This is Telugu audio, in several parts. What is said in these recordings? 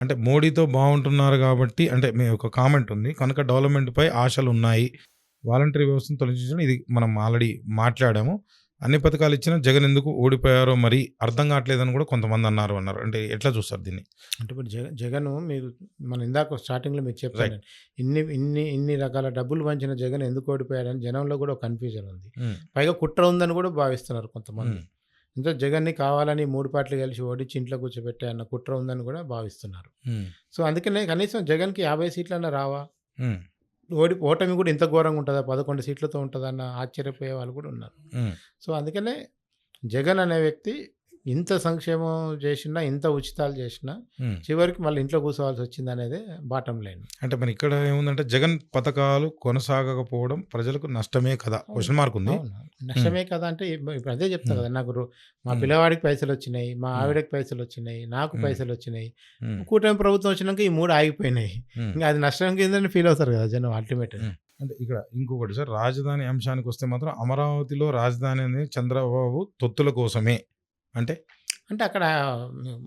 అంటే మోడీతో బాగుంటున్నారు కాబట్టి అంటే మీ ఒక కామెంట్ ఉంది. కనుక డెవలప్‌మెంట్‌పై ఆశలున్నాయి. వాలంటరీ వ్యవస్థను తొలగించడం ఇది మనం ఆల్రెడీ మాట్లాడాము. అన్ని పథకాలు ఇచ్చినా జగన్ ఎందుకు ఓడిపోయారో మరి అర్థం కావట్లేదని కూడా కొంతమంది అన్నారు. అంటే ఎట్లా చూస్తారు దీన్ని? అంటే ఇప్పుడు జగను మీరు మనం ఇందాక స్టార్టింగ్‌లో మీకు చెప్పాను రైట్. నేను. ఇన్ని రకాల డబ్బులు పంచిన జగన్ ఎందుకు ఓడిపోయాడని జనంలో కూడా ఒక కన్‌ఫ్యూజన్ ఉంది. హ్మ్. పైగా కుట్ర ఉందని కూడా భావిస్తున్నారు కొంతమంది. హ్మ్. అంటే జగన్‌ని కావాలని 3 పార్టీలు కలిసి ఓడించి ఇంట్లో కూర్చోబెట్టే అన్న కుట్ర ఉందని కూడా భావిస్తున్నారు. హ్మ్. సో, అందుకనే కనీసం జగన్‌కి 50 సీట్లన్నా రావా? హ్మ్. ఓటమి కూడా ఇంత ఘోరంగా ఉంటదా? 11 సీట్లతో ఉంటదన్న ఆశ్చర్యపోయే వాళ్ళు కూడా ఉన్నారు. హ్మ్. సో, అందుకనే జగన్ అనే వ్యక్తి ఇంత సంక్షేమం చేసినా, ఇంత ఉచితాలు చేసినా, హ్మ్. చివరికి మళ్ళీ ఇంట్లో కూర్చోవాల్సి వచ్చిందనేదే బాటమ్ లైన్. అంటే మరి ఇక్కడ ఏముందంటే జగన్ పథకాలు కొనసాగకపోవడం ప్రజలకు నష్టమే కదా? క్వెషన్ మార్క్ ఉంది. అవును. నష్టమే కదా! అంటే ఇప్పుడు అదే చెప్తా హ్మ్. కదా! నాకు మా హ్మ్. పిల్లవాడికి పైసలొచ్చినాయి, మా హ్మ్. ఆవిడకి పైసలొచ్చినాయి, నాకు హ్మ్. పైసలొచ్చినాయి. హ్మ్. కూటమి ప్రభుత్వం వచ్చినాక ఈ 3 ఆగిపోయినాయి. హ్మ్. ఇంక అది నష్టం కిందనే ఫీల్ అవుతారు కదా జనం అల్టిమేట్‌గా. హ్మ్. అంటే ఇక్కడ ఇంకొకటి సార్, రాజధాని అంశానికొస్తే మాత్రం అమరావతిలో రాజధాని అనేది చంద్రబాబు తొత్తుల కోసమే. అంటే అంటే అక్కడ హ్మ్,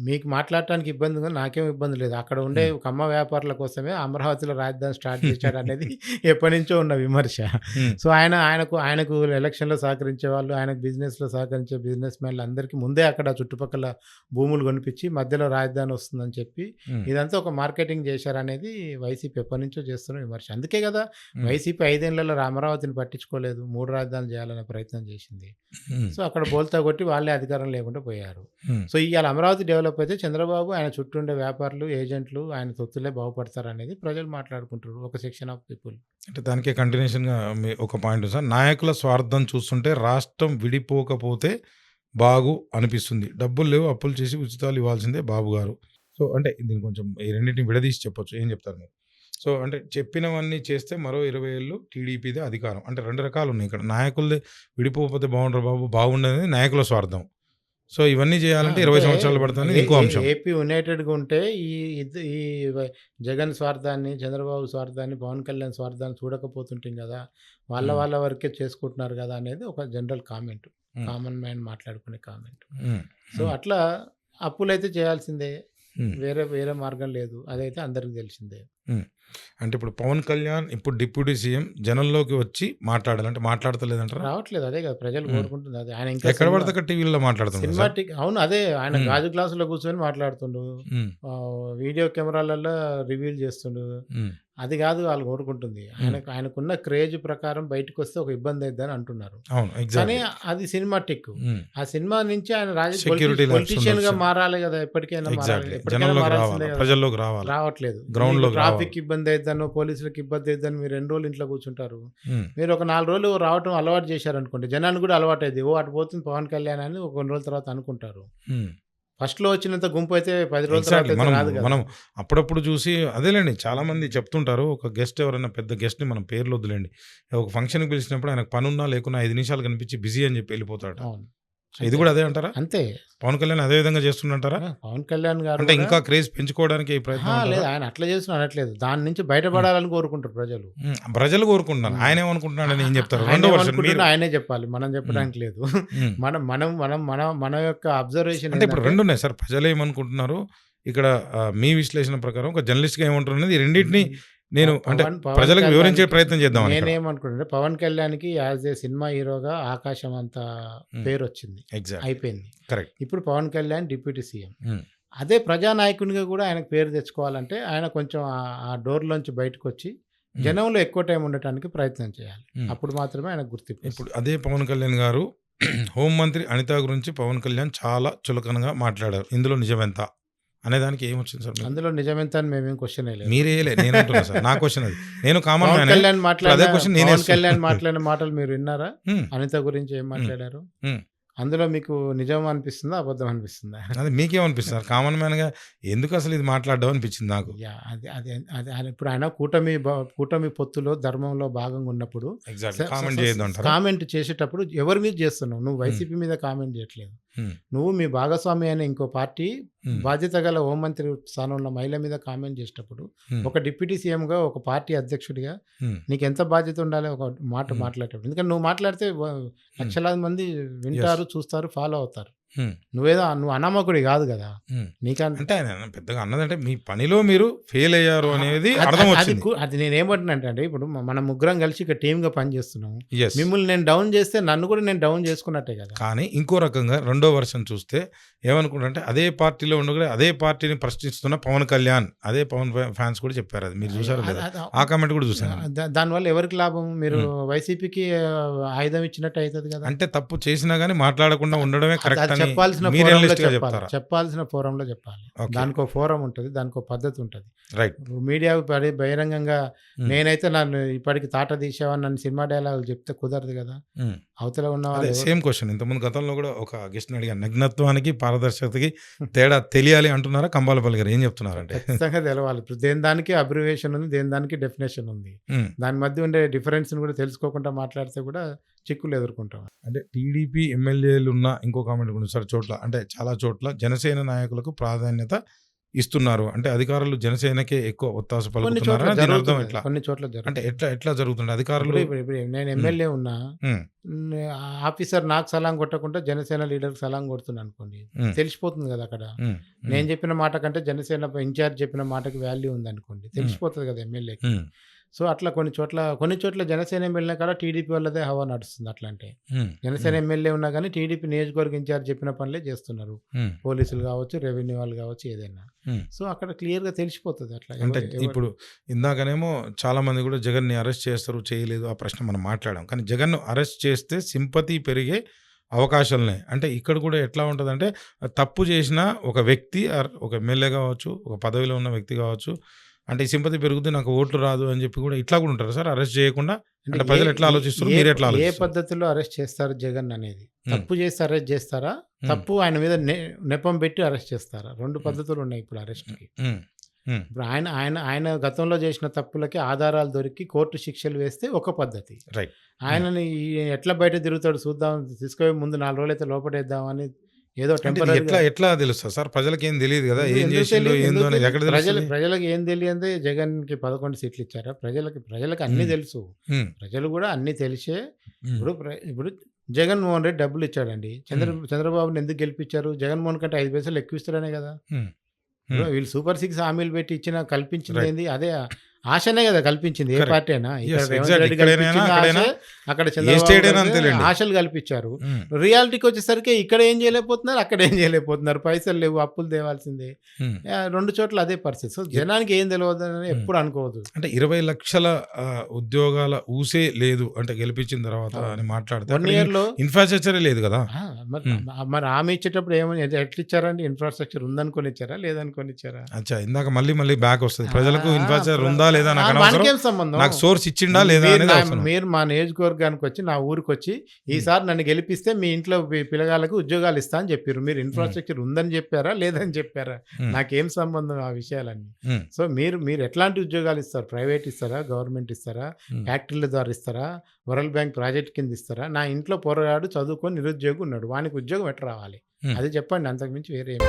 మీకు మాట్లాడటానికి ఇబ్బంది ఉంది. నాకేం ఇబ్బంది లేదు. అక్కడ ఉండే హ్మ్. కమ్మ వ్యాపారుల కోసమే అమరావతిలో రాజధాని స్టార్ట్ చేశాడనేది ఎప్పటినుంచో ఉన్న విమర్శ. హ్మ్. సో, ఆయనకు ఎలక్షన్‌లో సహకరించే వాళ్ళు, ఆయనకు బిజినెస్‌లో సహకరించే బిజినెస్ మ్యాన్‌లు అందరికీ ముందే అక్కడ చుట్టుపక్కల భూములు కొనిపించి మధ్యలో రాజధాని వస్తుందని చెప్పి హ్మ్. ఇదంతా ఒక మార్కెటింగ్ చేశారనేది వైసీపీ ఎప్పటినుంచో చేస్తున్న విమర్శ. అందుకే కదా హ్మ్. వైసీపీ 5 ఏళ్లలో అమరావతిని పట్టించుకోలేదు. 3 రాజధానులు చేయాలనే ప్రయత్నం చేసింది. హ్మ్. సో, అక్కడ బోల్తా కొట్టి వాళ్ళే అధికారం లేకుండా పోయారు. హ్మ్. సో, ఇయాల అమరావతి డెవలప్ అయితే చంద్రబాబు, ఆయన చుట్టూ ఉండే వ్యాపారులు, ఏజెంట్లు, ఆయన తొత్తులే బాగుపడతారనేది ప్రజలు మాట్లాడుకుంటారు. ఒక సెక్షన్ ఆఫ్ పీపుల్. అంటే దానికే కంటిన్యూషన్‌గా ఒక పాయింట్ సార్. నాయకుల స్వార్థం చూస్తుంటే రాష్ట్రం విడిపోకపోతే బాగు అనిపిస్తుంది. డబ్బులు లేవు, అప్పులు చేసి ఉచితాలు ఇవ్వాల్సిందే బాబు గారు. సో, అంటే దీన్ని కొంచెం ఈ రెండిటిని విడదీసి చెప్పొచ్చు. ఏం చెప్తారు మీరు? సో, అంటే చెప్పినవన్నీ చేస్తే మరో 20 ఏళ్ళు టీడీపీదే అధికారం. అంటే 2 రకాలున్నాయి ఇక్కడ. నాయకులదే విడిపోకపోతే బాగుండ్రా బాబు, బాగుండనేది నాయకుల స్వార్థం. సో, ఇవన్నీ చేయాలంటే 20 అంటే సంవత్సరాలు పడతదనేది ఏ ఇంకో ఏ అంశం. ఏపీ యునైటెడ్‌గా ఉంటే ఈ ఈ జగన్ స్వార్థాన్ని, చంద్రబాబు స్వార్థాన్ని, పవన్ కళ్యాణ్ స్వార్థాన్ని చూడకపోతుంటిం గదా! వాళ్ళ హ్మ్. వాళ్ళ వరకే చేసుకుంటున్నారు గదా! అనేది ఒక జనరల్ కామెంట్. హ్మ్. కామన్ మ్యాన్ మాట్లాడుకునే కామెంట్. హ్మ్. సో, హ్మ్. అట్లా అప్పులైతే చేయాల్సిందే. హ్మ్. వేరే వేరే మార్గం లేదు. అదైతే అందరికి తెలిసిందే. హ్మ్. అంటే ఇప్పుడు పవన్ కళ్యాణ్ ఇప్పుడు డిప్యూటీ సీఎం జనంలోకి వచ్చి మాట్లాడాలి. అంటే మాట్లాడతలేదంటారా? రావట్లేదు. అదే కదా! ప్రజలు హ్మ్. కోరుకుంటుంది అదే. ఆయన ఇంకా ఎక్కడ పడితే అక్కడ టీవీల్లో మాట్లాడుతున్నాడు సార్. అవును. అదే ఆయన హ్మ్. గాజు గ్లాసులో కూర్చొని మాట్లాడుతుండు. హ్మ్. వీడియో కెమెరాలలో రివీల్ చేస్తుండు. హ్మ్. అది కాదు వాళ్ళు కోరుకుంటుంది. హ్మ్. ఆయనకున్న క్రేజ్ ప్రకారం బయటకొస్తే ఒక ఇబ్బంది అయిద్దని అంటున్నారు. అవును. కానీ ఎగ్జాక్ట్‌లీ. అది సినిమాటిక్. హ్మ్. ఆ సినిమా నుంచి ఆయన సెక్యూరిటీ ల్యాబ్స్ పొలిటీషియన్‌గా ఉండొచ్చు. మారాలి కదా! ఎప్పటికైనా మారాలి. ఎగ్జాక్ట్‌లీ. ఎప్పటికైనా జనంలోకి రావాలా, మారాల్సిందే కదా! ప్రజల్లోకి రావాలా, రావట్లేదు. మీకు గ్రౌండ్‌లోకి రావాలా. ట్రాఫిక్ ఇబ్బంది అయిద్దనో, పోలీసులకి ఇబ్బంది అయిద్దని మీరు ఎన్ని రోజులు ఇంట్లో కూర్చుంటారు. హ్మ్. మీరు ఒక 4 రోజులు రావటం అలవాటు చేశారనుకోండి. జనానికి కూడా అలవాటైద్ది. ఓ అటు పోతుంది పవన్ కళ్యాణ్ అని ఒక కొన్ని రోజుల తర్వాత అనుకుంటారు. హ్మ్. ఫస్ట్‌లో వచ్చినంత గుంపయితే 10 రోజుల తర్వాత ఎగ్జాక్ట్‌లీ. అయితే మనం రాదు గదా! మనం అప్పుడప్పుడు చూసి అదేలెండి చాలామంది చెప్తుంటారు. ఒక గెస్ట్ ఎవరైనా పెద్ద గెస్ట్‌ని మనం పేర్లొద్దులెండి. ఒక ఫంక్షన్‌కి పిలిచినప్పుడు ఆయనకు పనున్నా లేకున్నా 5 నిమిషాలు కనిపించి బిజీ అని చెప్పి వెళ్ళిపోతాడట. అవును. సో, ఇది అంతే. కూడా అదే అంటారా? అంతే. పవన్ కళ్యాణ్ అదే విధంగా చేస్తుండంటారా? పవన్ కళ్యాణ్ గారు అంటే గూడా ఇంకా క్రేజ్ పెంచుకోవడానికి ఈ ప్రయత్నం అంటారా? లేదు. ఆయన అట్లా చేస్తున్నా అనట్లేదు. దాని నుంచి హ్మ్. బయటపడాలని కోరుకుంటారు ప్రజలు. హ్మ్. ప్రజలు కోరుకుంటున్నారు. హ్మ్. ఆయనేమనుకుంటున్నాడని ఏం చెప్తారు? రెండో వెర్షన్ ఆయనేమనుకుంటున్నా మీరు. ఆయనే జెప్పాలి. మనం హ్మ్. జెప్పడానికి లేదు. హ్మ్. మనం మనం మనం మన మన యొక్క అబ్జర్వేషన్ అంటే ఇప్పుడు ఏందంటే 2 ఉన్నాయి సార్. ప్రజలేమనుకుంటున్నారు, ఇక్కడ మీ విశ్లేషణ ప్రకారం ఒక జర్నలిస్ట్‌గా ఏమంటున్నారనేది ఈ రెండిటిని హ్మ్. నేను అంటే పవన్ ప్రజలకు వివరించే కళ్యాణ్‌కి ప్రయత్నం చేద్దామని ఇక్కడ. నేనేమనుకుంటానంటే పవన్ కళ్యాణ్‌కి యాస్ ఏ సినిమా హీరోగా ఆకాశం అంత హ్మ్. పేరొచ్చింది. ఎగ్జాక్ట్‌లీ. అయిపోయింది. కరెక్ట్. ఇప్పుడు పవన్ కళ్యాణ్ డిప్యూటీ సీఎం. హ్మ్. అదే ప్రజానాయకునిగా గూడా ఆయనకు పేరు తెచ్చుకోవాలంటే, ఆయన కొంచెం ఆ డోర్‌లోంచి బయటకొచ్చి, హ్మ్. జనంలో ఎక్కువ టైం ఉండటానికి ప్రయత్నం చేయాలి. హ్మ్. అప్పుడు మాత్రమే ఆయనకు ఇప్పుడు గుర్తింపొస్తుంది. అదే పవన్ కళ్యాణ్ గారు హోంమంత్రి అనిత గురించి పవన్ కళ్యాణ్ చాలా చులకనగా మాట్లాడారు. ఇందులో నిజమెంత? అనేదానికి ఏమొచ్చింది సార్ మీకు? అందులో నిజమెంత అని మేమేం క్వెషన్ ఎయలేదు. మీరేయలే. నేనంటున్నా సార్. నా క్వెషన్ అది. నేను కామన్ మ్యానే. ఇప్పుడు అదే క్వెషన్ పవన్ నేనేస్తున్నా. కళ్యాణ్ మాట్లాడిన మాటలు మీరు విన్నారా? హ్మ్. అనిత గురించి ఏం హ్మ్. మాట్లాడారు? హ్మ్. అందులో మీకు నిజం అనిపిస్తుందా? అబద్ధం అనిపిస్తుందా? అదే మీకేమనిపిస్తుంది సార్? కామన్ మ్యాన్‌గా ఎందుకసలు ఇది మాట్లాడ్డం అనిపించింది నాకు. యాహ్! అది అది అది ఆయన ఇప్పుడు ఆయన కూటమి పొత్తులో, ధర్మంలో భాగంగా ఉన్నప్పుడు స ఎగ్జాక్ట్‌లీ. స కామెంట్ స చేయొద్దంటారా? కామెంట్ చేసేటప్పుడు ఎవరి మీద చేస్తున్నావు? నువ్వు హ్మ్. వైసీపీ మీద కామెంట్ చేయట్లేదు. హ్మ్. నువ్వు మీ భాగస్వామి అయిన ఇంకో పార్టీ హ్మ్. బాధ్యత గల హోంమంత్రి స్థానంలో మహిళ మీద కామెంట్ చేసేటప్పుడు, హ్మ్. ఒక డిప్యూటీ సీఎంగా, ఒక పార్టీ అధ్యక్షుడిగా హ్మ్. నీకెంత బాధ్యత ఉండాలి మాట హ్మ్. మాట్లాడేటప్పుడు. ఎందుకంటే నువ్వు మాట్లాడితే హ్మ్. లక్షలాది మంది యెస్. వింటారు, చూస్తారు, ఫాలో అవుతారు. హ్మ్. నువ్వు అనామకుడివి కాదు కదా! హ్మ్. నీకన్ అంటే ఆయన పెద్దగా అన్నదంటే మీ పనిలో మీరు ఫెయిల్ అయ్యారు అనేది అది అర్థం అది వచ్చింది. అది నేనేమంటున్నానంటే ఇప్పుడు మనం ముగ్గురం కలిసి ఇక్కడ టీమ్‌గా పనిచేస్తున్నాం. యెస్. మిమ్మల్ని నేను డౌన్ చేస్తే నన్ను కూడా నేను డౌన్ చేసుకున్నట్టే కదా! కానీ ఇంకో రకంగా రెండో వెర్షన్ చూస్తే ఏమనుకుంటారంటే అదే పార్టీలో ఉండి కూడా అదే పార్టీని ప్రశ్నిస్తున్న పవన్ కళ్యాణ్, అదే పవన్ ఫ్యాన్స్ కూడా చెప్పారు అది. మీరు చూసారో అది లేదా? అది ఆ కామెంట్ కూడా చూసాను నేను. దానివల్ల ఎవరికి లాభం? మీరు హ్మ్. వైసీపీకి ఆయుధం ఇచ్చినట్టు అయితది కదా! అంటే తప్పు చేసినా గాని మాట్లాడకుండా ఉండడమే అది కరెక్ట్ అని చెప్పాల్సిన మీరు ఫోరంలో రియలిస్ట్‌గా చెప్పాలి. చెప్తారా? చెప్పాల్సిన ఫోరంలో చెప్పాలి. ఓకే. దానికో ఫోరం ఉంటది. దానికో పద్ధతి ఉంటది. రైట్. మీడియాకు పడి బహిరంగంగా హ్మ్. నేనైతే నన్ను ఇప్పటికి తాట తీసావని నన్ను సినిమా డైలాగులు చెప్తే కుదరదు కదా! హ్మ్. అవతల ఉన్న అదే వాళ్ళు ఎవరు సేమ్ క్వెషన్. ఇంతకుముందు గతంలో కూడా ఒక గెస్ట్‌ని అడిగాను. నగ్నత్వానికి, పారదర్శకతకి తేడా తెలియాలి అంటున్నారా? కంబాలపల్లి గారు ఏం చెప్తున్నారంటే? ఖచ్చితంగా తెలవాలి. ఇప్పుడు దేని దానికి అబ్రివియేషన్ ఉంది. దేని దానికి డెఫినేషన్ ఉంది. హ్మ్. దాని మధ్య ఉండే డిఫరెన్స్‌ని కూడా తెలుసుకోకుండా మాట్లాడితే కూడా చిక్కులు ఎదుర్కొంటాం. అంటే టీడీపీ ఎమ్మెల్యేలున్న ఇంకో కామెంట్ కూడా సార్ చోట్ల అంటే చాలా చోట్ల జనసేన నాయకులకు ప్రాధాన్యత ఇస్తున్నారు. అంటే అధికారులు జనసేనకే ఎక్కువ ఒత్తాసు కొన్ని చోట్ల పలుకుతున్నారా? దీని అర్థం జరుగుతుంది. ఎట్లా? కొన్ని చోట్ల అంటే జరుగుతుంది. ఎట్లా జరుగుతుంది? ఇప్పుడు అధికారులు ఇప్పుడు ఇప్పుడు నేను హ్మ్. ఎమ్మెల్యే ఉన్నా హ్మ్. హ్మ్. ఆఫీసర్ నాకు సలాం కొట్టకుండా జనసేన లీడర్‌కి సలాం కొడుతున్నాననుకోండి. హ్మ్. తెలిసిపోతుంది కదా అక్కడ. హ్మ్. హ్మ్. నేను చెప్పిన మాట కంటే జనసేన ఇన్‌చార్జ్ చెప్పిన మాటకి వాల్యూ ఉందనుకోండి. హ్మ్. తెలిసిపోతది కదా ఎమ్మెల్యేకి. హ్మ్. సో, అట్లా కొన్ని చోట్ల జనసేన ఎమ్మెల్యే కాడ టీడీపీ వాళ్ళదే హవా నడుస్తుంది అట్లా అంటే. హ్మ్. జనసేన హ్మ్. ఎమ్మెల్యే ఉన్నా గానీ టీడీపీ నియోజకవర్గ ఇన్‌చార్జ్ చెప్పిన పనులే చేస్తున్నారు. హ్మ్. పోలీసులు కావచ్చు, రెవెన్యూ వాళ్ళు కావచ్చు ఏదైనా. హ్మ్. సో, అక్కడ క్లియర్‌గా తెలిసిపోతది అట్లా. అంటే ఎవరు ఇప్పుడు ఇందాకనేమో చాలామంది కూడా జగన్‌ని అరెస్ట్ చేస్తారు, చేయలేదు ఆ ప్రశ్న మనం మాట్లాడాం. కానీ జగన్‌ను అరెస్ట్ చేస్తే సింపతి పెరిగే అవకాశాలున్నాయి. అంటే ఇక్కడ కూడా ఎట్లా ఉంటదంటే తప్పు చేసిన ఒక వ్యక్తి ఒక ఎమ్మెల్యే కావచ్చు, ఒక పదవిలో ఉన్న వ్యక్తి కావచ్చు. అంటే ఈ సింపతి పెరిగితే నాకు ఓట్లు రాదు అని చెప్పి కూడా ఇట్లా కూడా ఉంటారా సార్ అరెస్ట్ చేయకుండా? అంటే అంటే ఏ ప్రజలు ఎట్లా ఏ ఆలోచిస్తారు? ఏ మీరు ఎట్లా ఏ ఆలోచిస్తారు? పద్ధతిలో అరెస్ట్ చేస్తారు జగన్ అనేది. హ్మ్. తప్పు చేసి అరెస్ట్ చేస్తారా? హ్మ్. తప్పు ఆయన మీద నెపం పెట్టి అరెస్ట్ చేస్తారా? 2 హ్మ్. పద్ధతులు ఉన్నాయి ఇప్పుడు అరెస్ట్‌కి. హ్మ్. హ్మ్. ఇప్పుడు ఆయన ఆయన ఆయన గతంలో చేసిన తప్పులకి ఆధారాలు దొరికి కోర్టు శిక్షలు వేస్తే ఒక పద్ధతి. రైట్. హ్మ్. ఆయనని ఎట్లా బయట తిరుగుతాడు చూద్దాం, తీసుకుపోయి ముందు 4 రోజులైతే లోపడేద్దామని ఏదో అంటే ఇది టెంపరరీగా ఎట్లా తెలుస్తది సార్? ప్రజలకేం తెలీదు కదా! ఏం ఎందుకు చేసిండో తెలీదు? ఏందో ఎందుకు అనేది తెలీదు? ఎక్కడ తెలుస్తది? ప్రజలకి ఏం తెలియందే జగన్‌కి 11 సీట్లు ఇచ్చారా? ప్రజలకి అన్నీ హ్మ్. తెలుసు. హ్మ్. ప్రజలు కూడా అన్నీ తెలిసే హ్మ్. ఇప్పుడు జగన్‌మోహన్ రెడ్డి డబ్బులు ఇచ్చాడండి. హ్మ్. చంద్రబాబుని ఎందుకు గెలిపించారు? జగన్‌మోహన్ కంటే 5 పైసలు ఎక్కువ ఇస్తాడనే కదా! హ్మ్. ఇప్పుడు హ్మ్. వీళ్ళు సూపర్ 6 హామీలు పెట్టి కల్పించింది రైట్. ఏంది? అదే ఆశనే కదా కల్పించింది. ఏ కరెక్ట్. పార్టీ అయినా. ఇక్కడ యెస్. రేవంత్ ఎగ్జాక్ట్‌లీ. రెడ్డి ఇక్కడేనైనా, కల్పించింది అక్కడైనా ఆశే. అక్కడ ఏ చంద్రబాబు స్టేట్ అయినా గారు అంతేలెండి. ఆశలు కల్పించారు. హ్మ్. రియాలిటీకి వచ్చేసరికి ఇక్కడ ఏం చేయలేకపోతున్నారు. అక్కడ ఏం చేయలేకపోతున్నారు. పైసలు లేవు. అప్పులు తేవాల్సిందే. హ్మ్. 2 చోట్ల అదే పరిస్థితి. సో, ఇ జనానికి ఏం తెలవదని హ్మ్. ఎప్పుడు అనుకోవద్దు. అంటే 20,00,000 ఉద్యోగాల ఊసే లేదు అంటే గెలిపించిన తర్వాత అవును. అని మాట్లాడితే 1 అక్కడ ఇయర్‌లో ఇన్‌ఫ్రాస్ట్రక్చరే లేదు కదా! ఆ! మరి హ్మ్. మరి హామీ ఇచ్చేటప్పుడు ఎట్లిచ్చారండి? ఇన్‌ఫ్రాస్ట్రక్చర్ ఉందనుకోని ఇచ్చారా? లేదనుకోని ఇచ్చారా? అచ్చా! ఇందాక మళ్ళీ బ్యాక్ వస్తది. ఆ! ప్రజలకు ఆ! ఇన్‌ఫ్రాస్ట్రక్చర్ ఉందా లేదా నాకు అనవసరం. మనకేం సంబంధం? నాకు సోర్స్ ఇచ్చిండా లేదా అనేది అవసరం. మీరు మా నియోజకవర్గానికొచ్చి, నా ఊరికొచ్చి, హ్మ్. ఈసారి నన్ను గెలిపిస్తే మీ ఇంట్లో పిల్లగాళ్ళకి ఉద్యోగాలు ఇస్తా అని చెప్పిర్రు. మీరు హ్మ్. ఇన్‌ఫ్రాస్ట్రక్చర్ ఉందని చెప్పారా? లేదని చెప్పారా? హ్మ్. నాకేం సంబంధం ఆ విషయాలన్నీ. హ్మ్. సో, మీరు ఎట్లాంటి ఉద్యోగాలు ఇస్తారు? ప్రైవేట్ ఇస్తారా? గవర్నమెంట్ ఇస్తారా? హ్మ్. ఫ్యాక్టరీల ద్వారా ఇస్తారా? వరల్డ్ బ్యాంక్ ప్రాజెక్ట్ కింద ఇస్తారా? నా ఇంట్లో పోరగాడు చదువుకొని నిరుద్యోగి ఉన్నాడు. వానికి ఉద్యోగం ఎట్ట రావాలి? హ్మ్. అది చెప్పండి. అంతకు మించి వేరే ఏమి